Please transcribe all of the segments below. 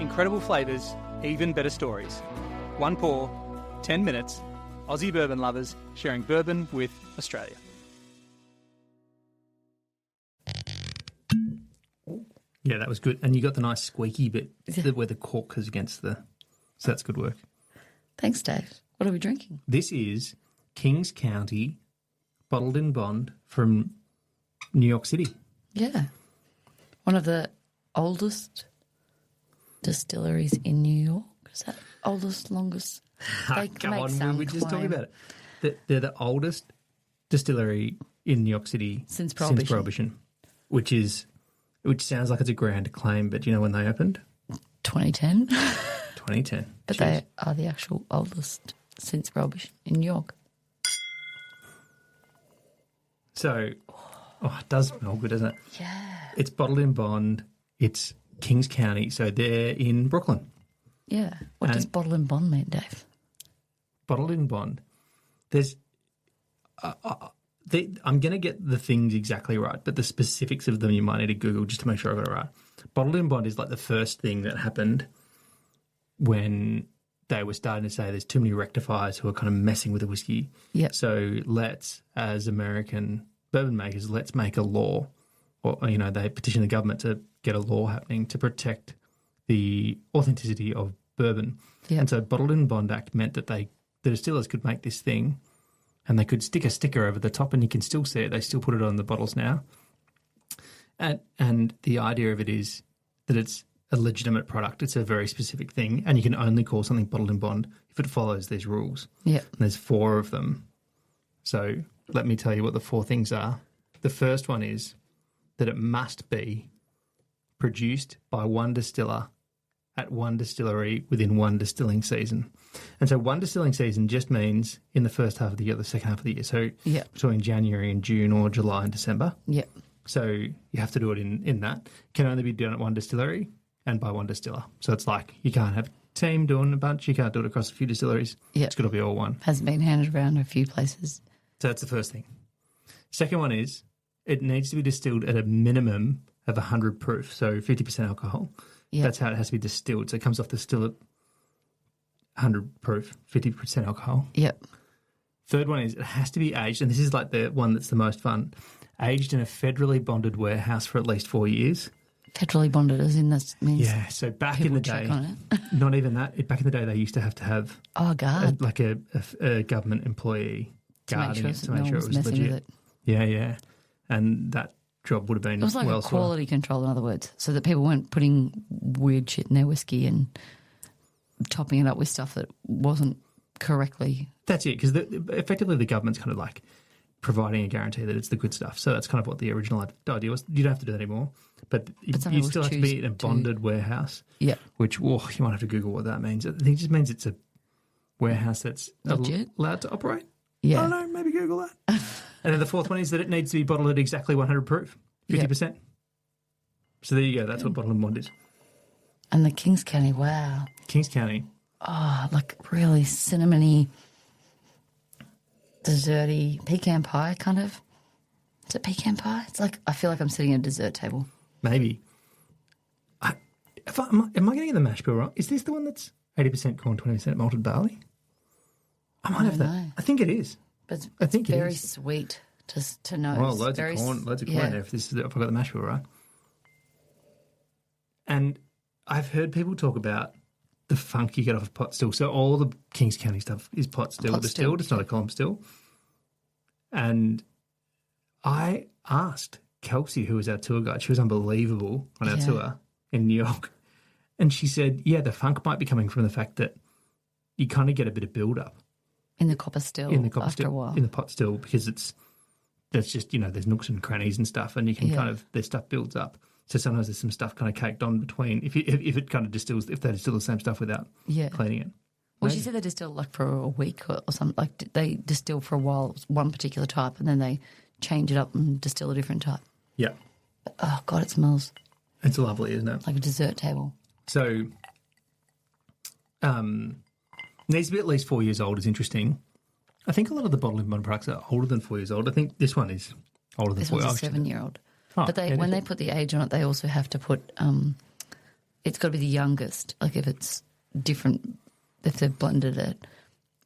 Incredible flavours, even better stories. One pour, 10 minutes. Aussie bourbon lovers sharing bourbon with Australia. Yeah, that was good. And you got the nice squeaky bit where the cork is against the... So that's good work. Thanks, Dave. What are we drinking? This is Kings County Bottled in Bond from New York City. Yeah. One of the oldest distilleries in New York. Is that oldest, longest? They Come make on, some we were just talking claim. about it. They're the oldest distillery in New York City Since Prohibition. which sounds like it's a grand claim, but do you know when they opened? 2010. 2010. But Jeez. they are the actual oldest since Prohibition in New York. So, it does smell good, doesn't it? Yeah. It's bottled in Bond. It's Kings County, so they're in Brooklyn. Yeah. What does bottle and bond mean, Dave? Bottled in Bond. There's... I'm going to get the things exactly right, but the specifics of them you might need to Google just to make sure I got it right. Bottled in Bond is like the first thing that happened when they were starting to say there's too many rectifiers who are kind of messing with the whiskey. Yeah. So let's, as American bourbon makers, let's make a law, or they petition the government to get a law happening to protect the authenticity of bourbon. Yeah. And so Bottled in Bond Act meant that the distillers could make this thing. And they could stick a sticker over the top and you can still see it. They still put it on the bottles now. And the idea of it is that it's a legitimate product. It's a very specific thing. And you can only call something bottled in bond if it follows these rules. Yeah. And there's 4 of them. So let me tell you what the 4 things are. The first one is that it must be produced by one distiller at one distillery within one distilling season. And so one distilling season just means in the first half of the year, the second half of the year. So between January and June or July and December. Yeah. So you have to do it in that. It can only be done at one distillery and by one distiller. So it's like you can't have a team doing a bunch. You can't do it across a few distilleries. Yeah. It's got to be all one. Hasn't been handed around a few places. So that's the first thing. Second one is it needs to be distilled at a minimum of 100 proof, so 50% alcohol. Yeah. That's how it has to be distilled. So it comes off the still at 100 proof, 50% alcohol. Yep. Third one is it has to be aged, and this is like the one that's the most fun, aged in a federally bonded warehouse for at least 4 years. Federally bonded as in that means... Yeah, so back in the day, not even that, back in the day they used to have oh, God. a government employee guarding it to make sure it was messing legit. with it. Yeah. And that job would have been It was like well a quality control, in other words, so that people weren't putting weird shit in their whiskey and topping it up with stuff that wasn't correctly. That's it, because effectively the government's kind of like providing a guarantee that it's the good stuff. So that's kind of what the original idea was. You don't have to do that anymore, but you still have to be in a bonded warehouse. Yeah. Which, you might have to Google what that means. I think it just means it's a warehouse that's legit, allowed to operate. Yeah. I don't know, maybe Google that. And then the fourth one is that it needs to be bottled at exactly 100 proof, 50%. Yep. So there you go. That's what bottled in bond is. And the Kings County, wow. Kings County. Oh, like really cinnamony, desserty, pecan pie kind of. Is it pecan pie? It's like, I feel like I'm sitting at a dessert table. Maybe. Am I getting the mash bill right? Is this the one that's 80% corn, 20% malted barley? I might have that. know. I think it is. But it's I think very it is. sweet to know. Well, loads of corn in there if I got the mash bill right. And I've heard people talk about the funk you get off of pot still. So all the Kings County stuff is pot still distilled. It's not a column still. And I asked Kelsey, who was our tour guide, she was unbelievable on our tour in New York. And she said, the funk might be coming from the fact that you kind of get a bit of build-up. In the copper still after a while. In the pot still, because that's just, there's nooks and crannies and stuff, and you can their stuff builds up. So sometimes there's some stuff kind of caked on between, if it kind of distills, if they distill the same stuff without cleaning it. Well, she said they distill like for a week or something. Like they distill for a while one particular type, and then they change it up and distill a different type. Yeah. But, oh God, it smells. It's lovely, isn't it? Like a dessert table. So, needs to be at least 4 years old is interesting. I think a lot of the bottled in bond products are older than 4 years old. I think this one is older than 4 years old. This one's a 7-year-old. Oh, but when they put the age on it, they also have to put it's got to be the youngest. Like if it's different, if they've blended it,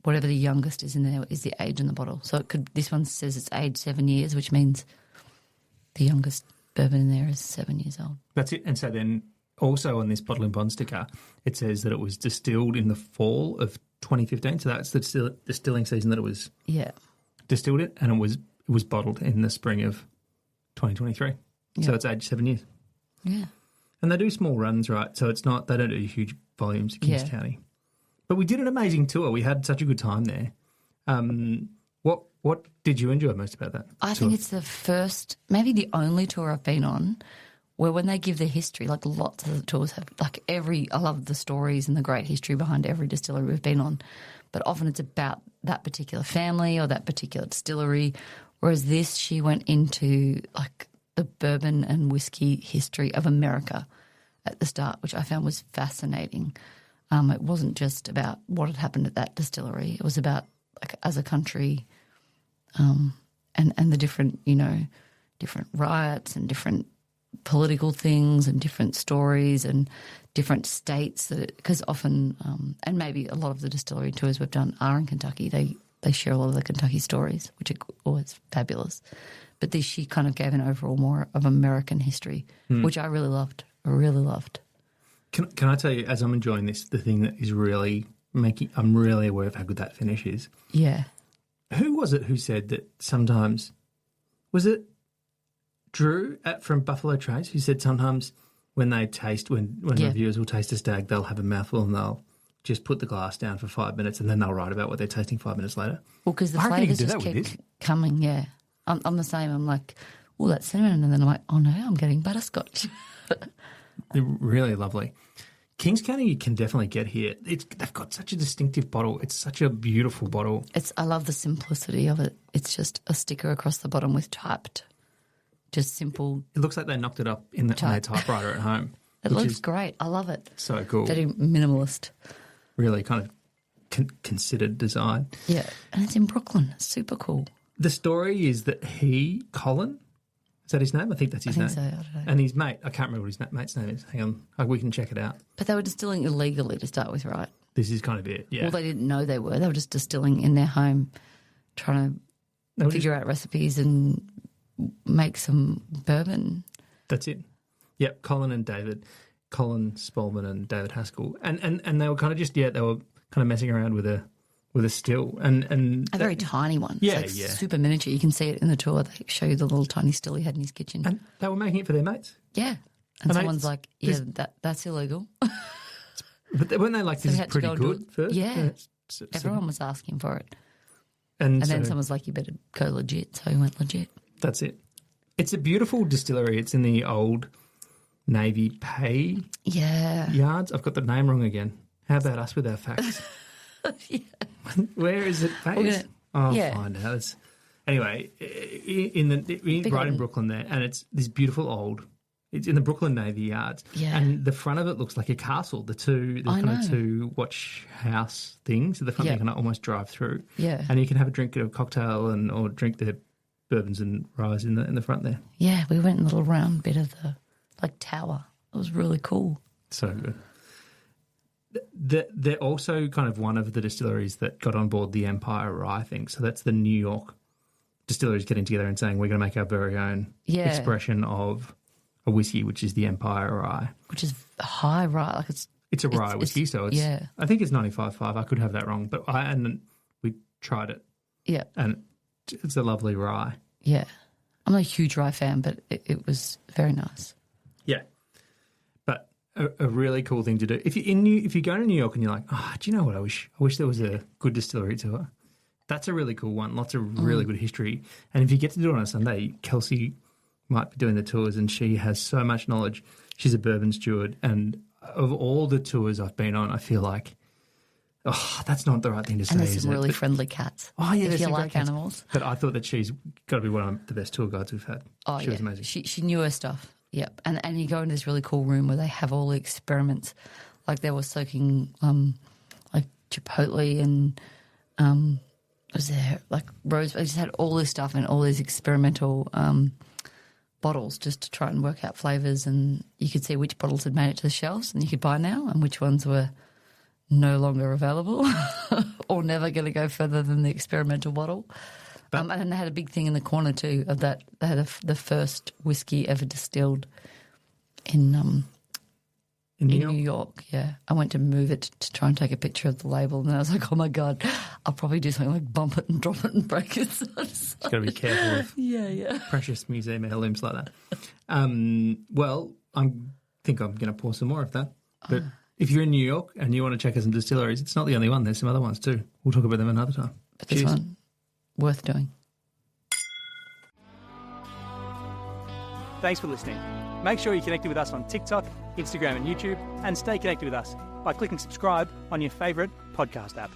whatever the youngest is in there is the age in the bottle. So this one says it's aged 7 years, which means the youngest bourbon in there is 7 years old. That's it. And so then also on this bottle and bond sticker, it says that it was distilled in the fall of 2015. So that's the distilling season that it was distilled it, and it was bottled in the spring of 2023. Yeah. So it's aged 7 years. Yeah. And they do small runs, right? So it's not, they don't do huge volumes at Kings County. But we did an amazing tour. We had such a good time there. What did you enjoy most about that I tour? think it's the first, maybe the only tour I've been on where when they give the history, like lots of the tours have, like I love the stories and the great history behind every distillery we've been on, but often it's about that particular family or that particular distillery, whereas this, she went into like the bourbon and whiskey history of America at the start, which I found was fascinating. It wasn't just about what had happened at that distillery. It was about, like, as a country, and the different, different riots and different political things and different stories and different states. Because often, and maybe a lot of the distillery tours we've done are in Kentucky. They share a lot of the Kentucky stories, which are always fabulous. But she kind of gave an overall more of American history, which I really loved. Can I tell you, as I'm enjoying this, the thing that is really I'm really aware of how good that finish is. Yeah. Who was it who said that sometimes, was it Drew from Buffalo Trace who said sometimes when reviewers will taste a stag, they'll have a mouthful and they'll just put the glass down for 5 minutes and then they'll write about what they're tasting 5 minutes later? Well, because the flavours just keep coming, yeah. I'm the same. I'm like, oh, that's cinnamon. And then I'm like, oh, no, I'm getting butterscotch. They're really lovely. Kings County you can definitely get here. They've got such a distinctive bottle. It's such a beautiful bottle. I love the simplicity of it. It's just a sticker across the bottom with typed, just simple. It looks like they knocked it up on their typewriter at home. It looks great. I love it. So cool. Very minimalist. Really kind of considered design. Yeah, and it's in Brooklyn. It's super cool. The story is that Colin, is that his name? I think that's his name. I think so, I don't know. And his mate, I can't remember what his mate's name is. Hang on, we can check it out. But they were distilling illegally to start with, right? This is kind of it, yeah. Well, they didn't know they were. They were just distilling in their home, trying to figure out recipes and make some bourbon. That's it. Yep, Colin Spolman and David Haskell. And they were kind of they were kind of messing around with a still and a very tiny one. Yeah, it's like super miniature. You can see it in the tour. They show you the little tiny still he had in his kitchen. And they were making it for their mates. Yeah. And someone's like, yeah, that's illegal. But weren't they like, this is pretty good first? Yeah. Everyone was asking for it. And then someone's like, you better go legit. So he went legit. That's it. It's a beautiful distillery. It's in the old Navy Pay yards. I've got the name wrong again. How about us with our facts? Yeah. Where is it based? I'll find out. Anyway, right in Brooklyn there, and it's this beautiful it's in the Brooklyn Navy Yards. Yeah. And the front of it looks like a castle. The kind of two watch house things. At the front you can almost drive through. Yeah. And you can have a drink, a cocktail or drink the bourbons and ryes in the front there. Yeah, we went in the little round bit of the tower. It was really cool. So good. They're also kind of one of the distilleries that got on board the Empire Rye thing. So that's the New York distilleries getting together and saying we're going to make our very own expression of a whiskey, which is the Empire Rye. Which is high rye. Like it's a rye whiskey, so it's I think it's 95.5. I could have that wrong, but we tried it. Yeah. And it's a lovely rye. Yeah. I'm not a huge rye fan, but it was very nice. Yeah. But a really cool thing to do. If you go to New York and you're like, do you know what I wish there was a good distillery tour. That's a really cool one. Lots of really good history. And if you get to do it on a Sunday, Kelsey might be doing the tours and she has so much knowledge. She's a bourbon steward. And of all the tours I've been on, I feel like, that's not the right thing to say. And there's some really friendly cats. Oh, yeah. If you like animals. But I thought that she's got to be one of the best tour guides we've had. Oh, she was amazing. She knew her stuff. Yep. And you go into this really cool room where they have all the experiments. Like they were soaking like chipotle and was there like rose. They just had all this stuff and all these experimental bottles just to try and work out flavours, and you could see which bottles had made it to the shelves and you could buy now and which ones were no longer available or never going to go further than the experimental bottle. And they had a big thing in the corner too of that. They had the first whiskey ever distilled in New York. Yeah, I went to move it to try and take a picture of the label, and I was like, oh my God, I'll probably do something like bump it and drop it and break it. It's got to be careful of precious museum heirlooms like that. Well, I think I'm going to pour some more of that. But if you're in New York and you want to check out some distilleries, it's not the only one. There's some other ones too. We'll talk about them another time. But this one, worth doing. Thanks for listening. Make sure you're connected with us on TikTok, Instagram and YouTube, and stay connected with us by clicking subscribe on your favourite podcast app.